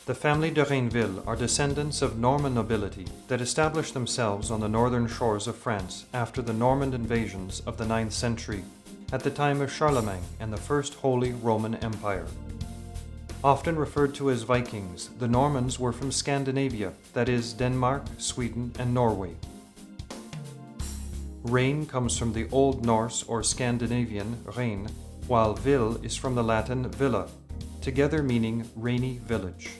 The family de Rainville are descendants of Norman nobility that established themselves on the northern shores of France after the Norman invasions of the 9th century, at the time of Charlemagne and the First Holy Roman Empire. Often referred to as Vikings, the Normans were from Scandinavia, that is, Denmark, Sweden, and Norway. Rain comes from the Old Norse or Scandinavian Rain, while ville is from the Latin villa, together meaning rainy village.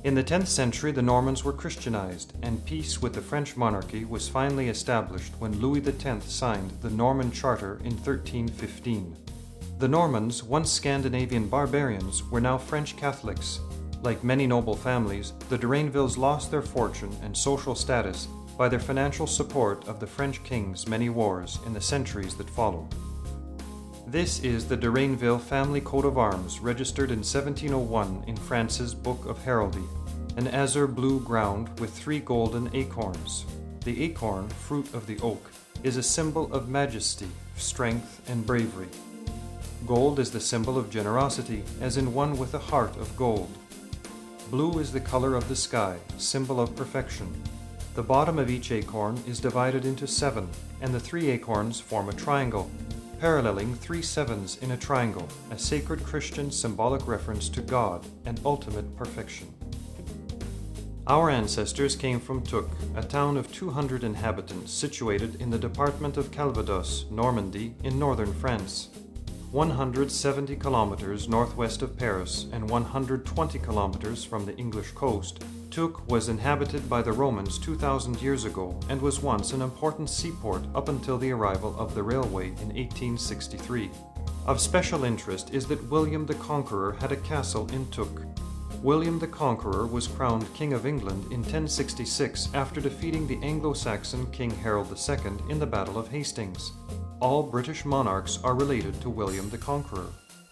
In the 10th century, the Normans were Christianized, and peace with the French monarchy was finally established when Louis X signed the Norman Charter in 1315. The Normans, once Scandinavian barbarians, were now French Catholics. Like many noble families, the de Rainvilles lost their fortune and social status by their financial support of the French king's many wars in the centuries that followed. This is the de Rainville family coat of arms registered in 1701 in France's Book of Heraldry, an azure blue ground with 3 golden acorns. The acorn, fruit of the oak, is a symbol of majesty, strength, and bravery. Gold is the symbol of generosity, as in one with a heart of gold. Blue is the color of the sky, symbol of perfection. The bottom of each acorn is divided into 7, and the 3 acorns form a triangle, paralleling 3 sevens in a triangle, a sacred Christian symbolic reference to God and ultimate perfection. Our ancestors came from Tuc, a town of 200 inhabitants situated in the department of Calvados, Normandy, in northern France. 170 kilometers northwest of Paris and 120 kilometers from the English coast, Tuc was inhabited by the Romans 2,000 years ago and was once an important seaport up until the arrival of the railway in 1863. Of special interest is that William the Conqueror had a castle in Tuc. William the Conqueror was crowned King of England in 1066 after defeating the Anglo-Saxon King Harold II in the Battle of Hastings. All British monarchs are related to William the Conqueror.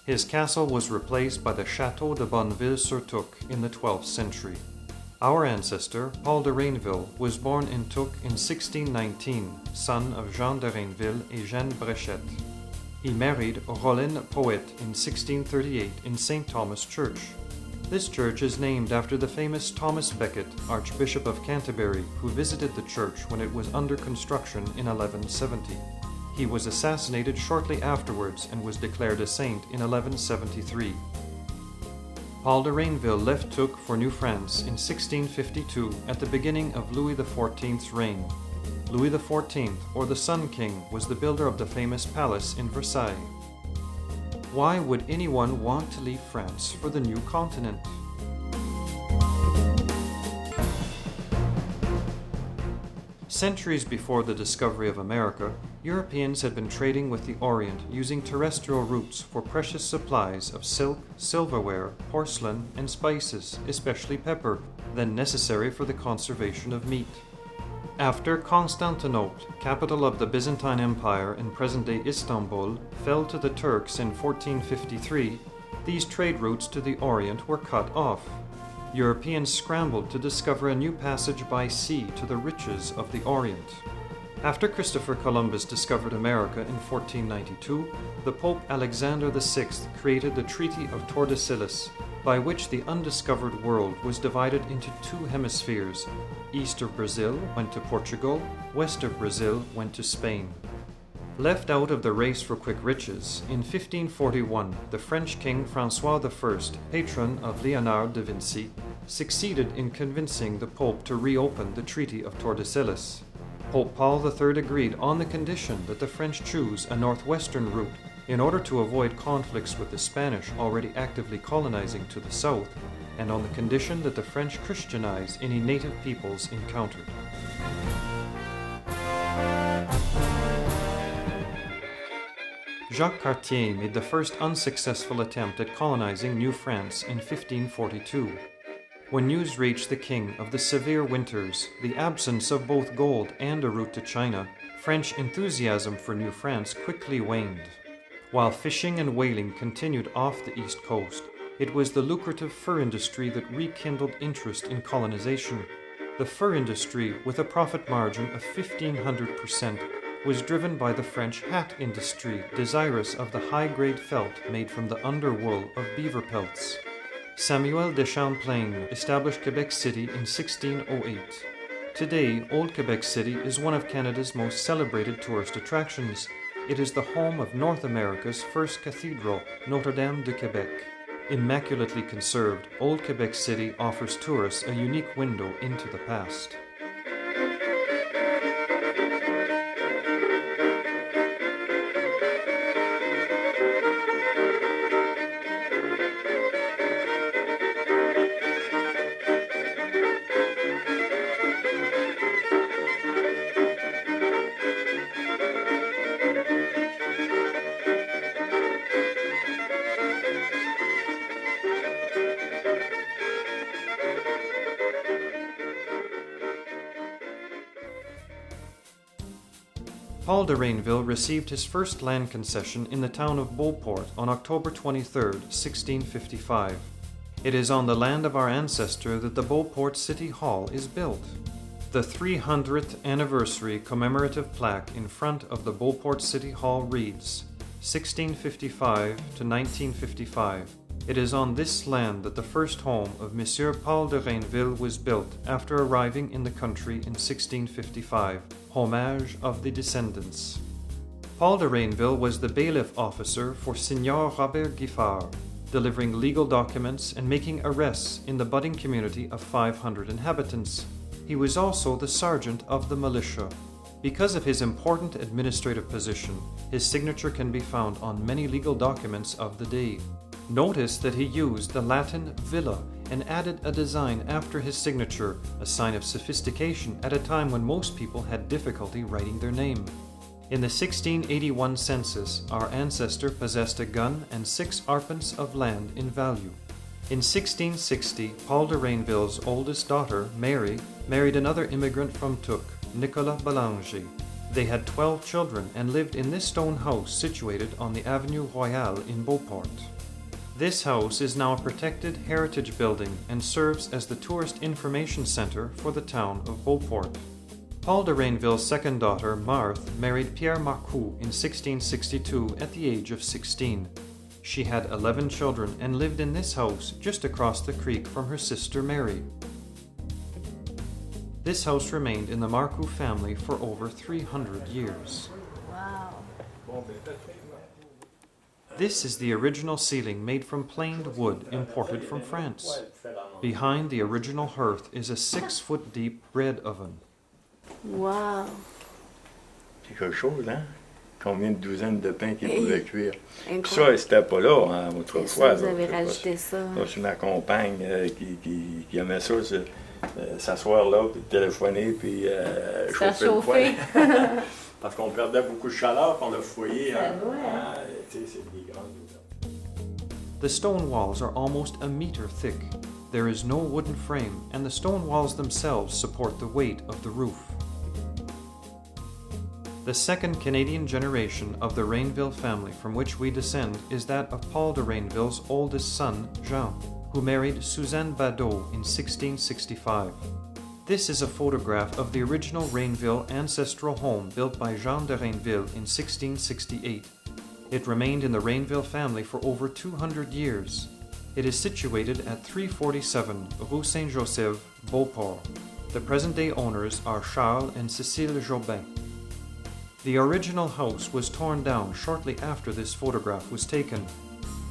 His castle was replaced by the Château de Bonneville-sur-Tuc in the 12th century. Our ancestor, Paul de Rainville, was born in Tuc in 1619, son of Jean de Rainville and Jeanne Bréchette. He married Roline Poet in 1638 in St. Thomas Church. This church is named after the famous Thomas Becket, Archbishop of Canterbury, who visited the church when it was under construction in 1170. He was assassinated shortly afterwards and was declared a saint in 1173. Paul de Rainville left Tuc for New France in 1652 at the beginning of Louis XIV's reign. Louis XIV, or the Sun King, was the builder of the famous palace in Versailles. Why would anyone want to leave France for the new continent? Centuries before the discovery of America, Europeans had been trading with the Orient using terrestrial routes for precious supplies of silk, silverware, porcelain, and spices, especially pepper, then necessary for the conservation of meat. After Constantinople, capital of the Byzantine Empire in present-day Istanbul, fell to the Turks in 1453, these trade routes to the Orient were cut off. Europeans scrambled to discover a new passage by sea to the riches of the Orient. After Christopher Columbus discovered America in 1492, the Pope Alexander VI created the Treaty of Tordesillas, by which the undiscovered world was divided into 2 hemispheres. East of Brazil went to Portugal, west of Brazil went to Spain. Left out of the race for quick riches, in 1541 the French King François I, patron of Leonardo da Vinci, succeeded in convincing the Pope to reopen the Treaty of Tordesillas. Pope Paul III agreed on the condition that the French choose a northwestern route in order to avoid conflicts with the Spanish already actively colonizing to the south, and on the condition that the French Christianize any native peoples encountered. Jacques Cartier made the first unsuccessful attempt at colonizing New France in 1542. When news reached the king of the severe winters, the absence of both gold and a route to China, French enthusiasm for New France quickly waned. While fishing and whaling continued off the east coast, it was the lucrative fur industry that rekindled interest in colonization. The fur industry, with a profit margin of 1,500%, was driven by the French hat industry, desirous of the high-grade felt made from the underwool of beaver pelts. Samuel de Champlain established Quebec City in 1608. Today, Old Quebec City is one of Canada's most celebrated tourist attractions. It is the home of North America's first cathedral, Notre-Dame de Quebec. Immaculately conserved, Old Quebec City offers tourists a unique window into the past. Paul de Rainville received his first land concession in the town of Beauport on October 23, 1655. It is on the land of our ancestor that the Beauport City Hall is built. The 300th anniversary commemorative plaque in front of the Beauport City Hall reads, 1655 to 1955. It is on this land that the first home of Monsieur Paul de Rainville was built after arriving in the country in 1655. Homage of the descendants. Paul de Rainville was the bailiff officer for Signor Robert Giffard, delivering legal documents and making arrests in the budding community of 500 inhabitants. He was also the sergeant of the militia. Because of his important administrative position, his signature can be found on many legal documents of the day. Notice that he used the Latin villa and added a design after his signature, a sign of sophistication at a time when most people had difficulty writing their name. In the 1681 census, our ancestor possessed a gun and 6 arpents of land in value. In 1660, Paul de Rainville's oldest daughter, Mary, married another immigrant from Tuc, Nicolas Belanger. They had 12 children and lived in this stone house situated on the Avenue Royale in Beauport. This house is now a protected heritage building and serves as the tourist information center for the town of Beauport. Paul de Rainville's second daughter, Marthe, married Pierre Marcoux in 1662 at the age of 16. She had 11 children and lived in this house just across the creek from her sister Mary. This house remained in the Marcoux family for over 300 years. Wow. This is the original ceiling made from planed wood imported from France. Behind the original hearth is a 6-foot deep bread oven. Wow. C'est quelque chose, hein? Combien de douzaines de pains qu'il pouvait cuire. Incroyable. Puis ça, c'était pas là hein, autrefois. Vous avez là, rajouté ça. Là, c'est ma compagne qui aimait ça, s'asseoir là, puis téléphoner, puis chauffer le poêle. Parce qu'on perdait beaucoup de chaleur quand le foyer. Hein, c'est des grandes odeurs. The stone walls are almost a meter thick. There is no wooden frame, and the stone walls themselves support the weight of the roof. The second Canadian generation of the Rainville family from which we descend is that of Paul de Rainville's oldest son, Jean, who married Suzanne Badeau in 1665. This is a photograph of the original Rainville ancestral home built by Jean de Rainville in 1668. It remained in the Rainville family for over 200 years. It is situated at 347 Rue Saint-Joseph, Beauport. The present-day owners are Charles and Cécile Jobin. The original house was torn down shortly after this photograph was taken.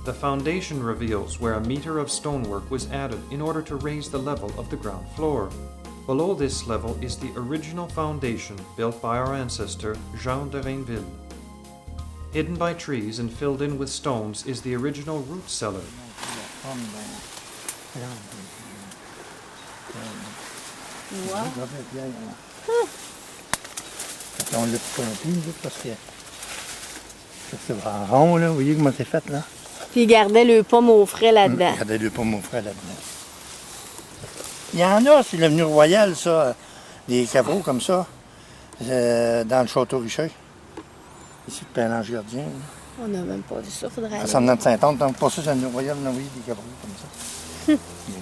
The foundation reveals where a meter of stonework was added in order to raise the level of the ground floor. Below this level is the original foundation built by our ancestor Jean de Rainville. Hidden by trees and filled in with stones is the original root cellar. Wow. On l'a plus compris, parce que c'est en rond, là. Vous voyez comment c'est fait, là? Puis il gardait le pomme au frais là-dedans. Il y avait deux pommes au frais là-dedans. Il y en a, c'est l'avenue Royale, ça, des caveaux comme ça, dans le château Richer. Ici, le Pélange Gardien. On n'a même pas vu ça, faudrait aller. Ça me donne Saint-Anne, donc pas ça, c'est l'avenue Royale, on a envoyé des caveaux comme ça.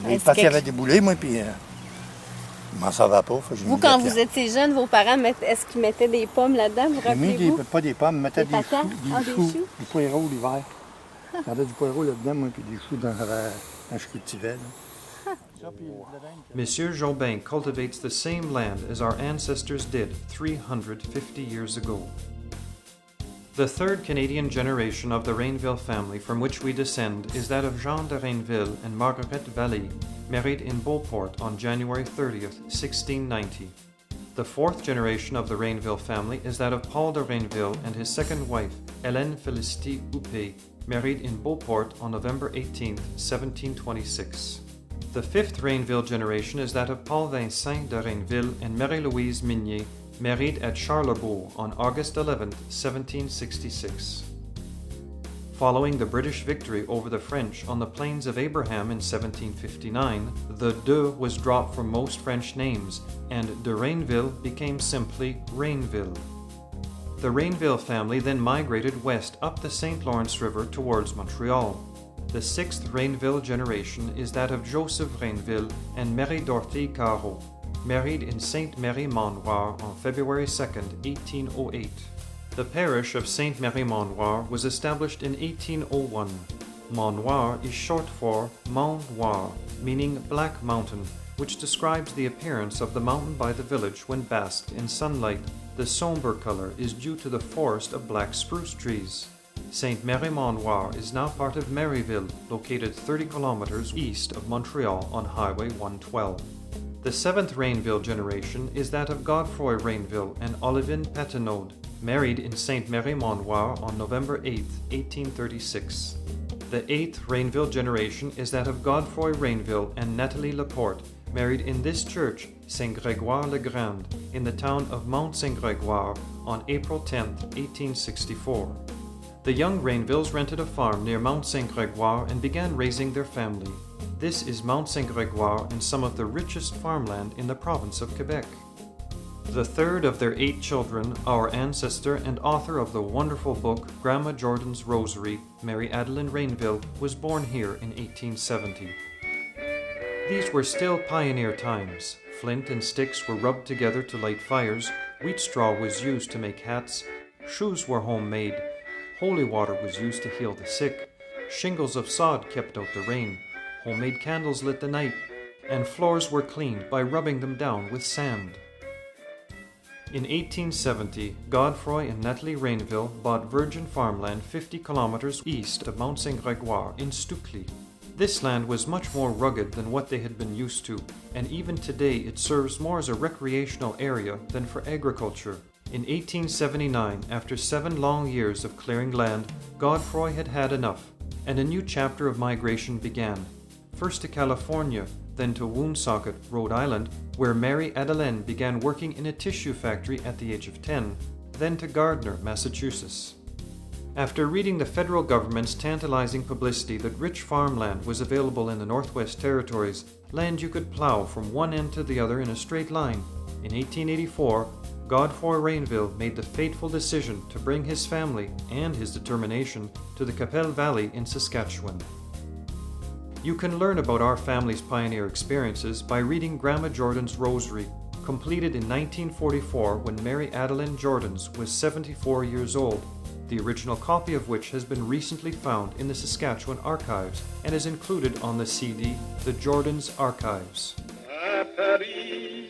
Il pensait qu'il y avait des boulets, moi, puis je m'en savais pas. Vous, quand vous étiez jeune, vos parents, est-ce qu'ils mettaient des pommes là-dedans, vous rappelez-vous? Pas des pommes, ils mettaient Des patates? des choux, du poireau l'hiver. Il y avait du poireau là-dedans, moi, puis des choux dans Quand je cultivais, là. Monsieur Jobin cultivates the same land as our ancestors did 350 years ago. The third Canadian generation of the Rainville family from which we descend is that of Jean de Rainville and Marguerite Vallée, married in Beauport on January 30th, 1690. The fourth generation of the Rainville family is that of Paul de Rainville and his second wife, Hélène Félicité Huppé, married in Beauport on November 18th, 1726. The fifth Rainville generation is that of Paul Vincent de Rainville and Marie-Louise Minier, married at Charlebourg on August 11, 1766. Following the British victory over the French on the Plains of Abraham in 1759, the de was dropped from most French names, and de Rainville became simply Rainville. The Rainville family then migrated west up the St. Lawrence River towards Montreal. The sixth Rainville generation is that of Joseph Rainville and Marie-Dorothy Carreau, married in Sainte-Marie-Mont-Noir on February 2, 1808. The parish of Sainte-Marie-Mont-Noir was established in 1801. Mont-Noir is short for Mont Noir, meaning Black Mountain, which describes the appearance of the mountain by the village when basked in sunlight. The somber color is due to the forest of black spruce trees. Sainte-Marie-Mont-Noir is now part of Marieville, located 30 kilometers east of Montreal on Highway 112. The seventh Rainville generation is that of Godefroy Rainville and Olivine Patenaude, married in Sainte-Marie-Mont-Noir on November 8, 1836. The eighth Rainville generation is that of Godefroy Rainville and Nathalie Laporte, married in this church, Saint-Grégoire-le-Grand, in the town of Mount Saint-Grégoire on April 10, 1864. The young Rainvilles rented a farm near Mount Saint-Grégoire and began raising their family. This is Mount Saint-Grégoire and some of the richest farmland in the province of Quebec. The third of their 8 children, our ancestor and author of the wonderful book Grandma Jordan's Rosary, Marie-Adeline Rainville, was born here in 1870. These were still pioneer times. Flint and sticks were rubbed together to light fires, wheat straw was used to make hats, shoes were homemade, holy water was used to heal the sick, shingles of sod kept out the rain, homemade candles lit the night, and floors were cleaned by rubbing them down with sand. In 1870, Godefroy and Nathalie Rainville bought virgin farmland 50 kilometers east of Mount Saint-Grégoire in Stukely. This land was much more rugged than what they had been used to, and even today it serves more as a recreational area than for agriculture. In 1879, after 7 long years of clearing land, Godefroy had had enough, and a new chapter of migration began. First to California, then to Woonsocket, Rhode Island, where Marie-Adeline began working in a tissue factory at the age of 10, then to Gardner, Massachusetts. After reading the federal government's tantalizing publicity that rich farmland was available in the Northwest Territories, land you could plow from one end to the other in a straight line, in 1884, Godefroy Rainville made the fateful decision to bring his family and his determination to the Qu'Appelle Valley in Saskatchewan. You can learn about our family's pioneer experiences by reading Grandma Jordan's Rosary, completed in 1944 when Marie-Adeline Jordans was 74 years old, the original copy of which has been recently found in the Saskatchewan archives and is included on the CD, The Jordans Archives. À Paris,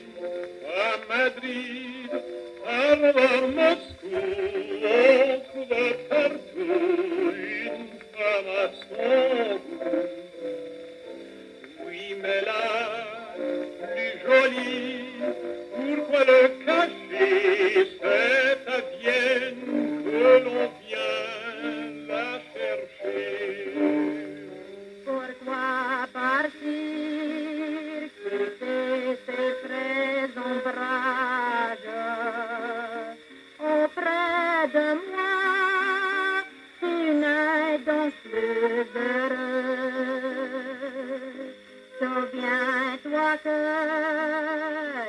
à Madrid, à Moscou, on trouve partout une femme à son goût. Oui, mais la plus jolie, pourquoi le cacher? C'est à Vienne que l'on vient la chercher. Pourquoi partir, quitter ces frais ombrages? Auprès de moi, tu n'es donc plus heureux. Souviens-toi que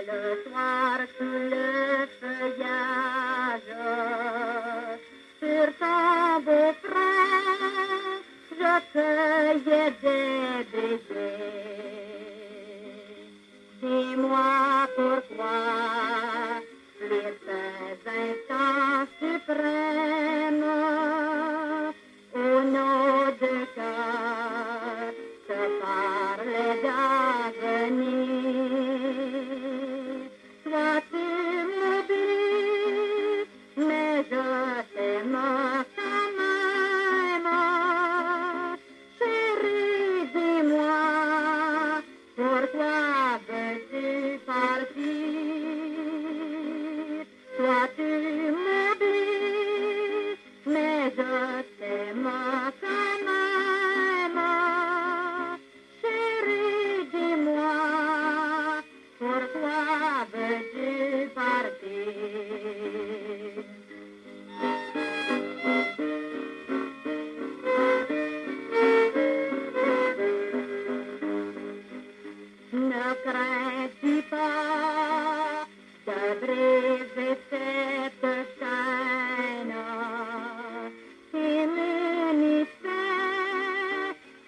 le soir sous le feuillage, sur ton beau front, je cueillais des baisers. Dis-moi pourquoi fuir ces instants suprêmes où nos deux cœurs se parlent. t'aime quand même. Chérie, dis-moi, pourquoi veux-tu partir? Toi, tu m'oublies, mais je t'aime quand même. Chérie, dis-moi, pourquoi veux-tu partir? Ne crains-tu pas de briser cette chaîne qui m'unissait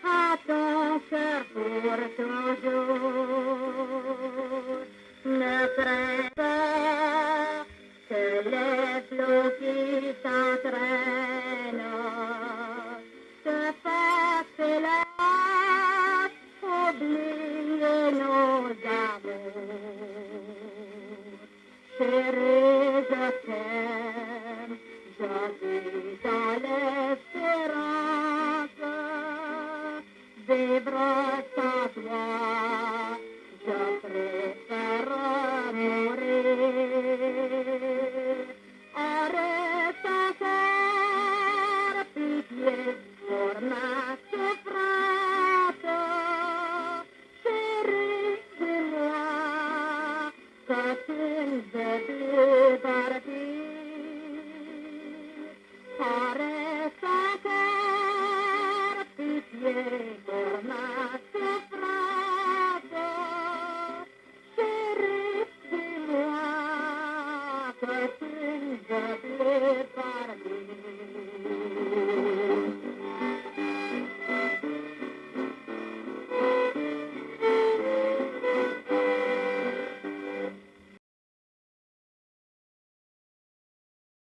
à ton cœur pour toujours? Ne crains pas que les flots qui t'entraînent te fassent hélas oublier nos amours. Chérie, je t'aime, je vis dans l'espérance, vivre sans toi, je préfère mourir. Arrête encore, pitié pour ma souffrance. Chérie, dis-moi que tu ne veux plus partir. Arrête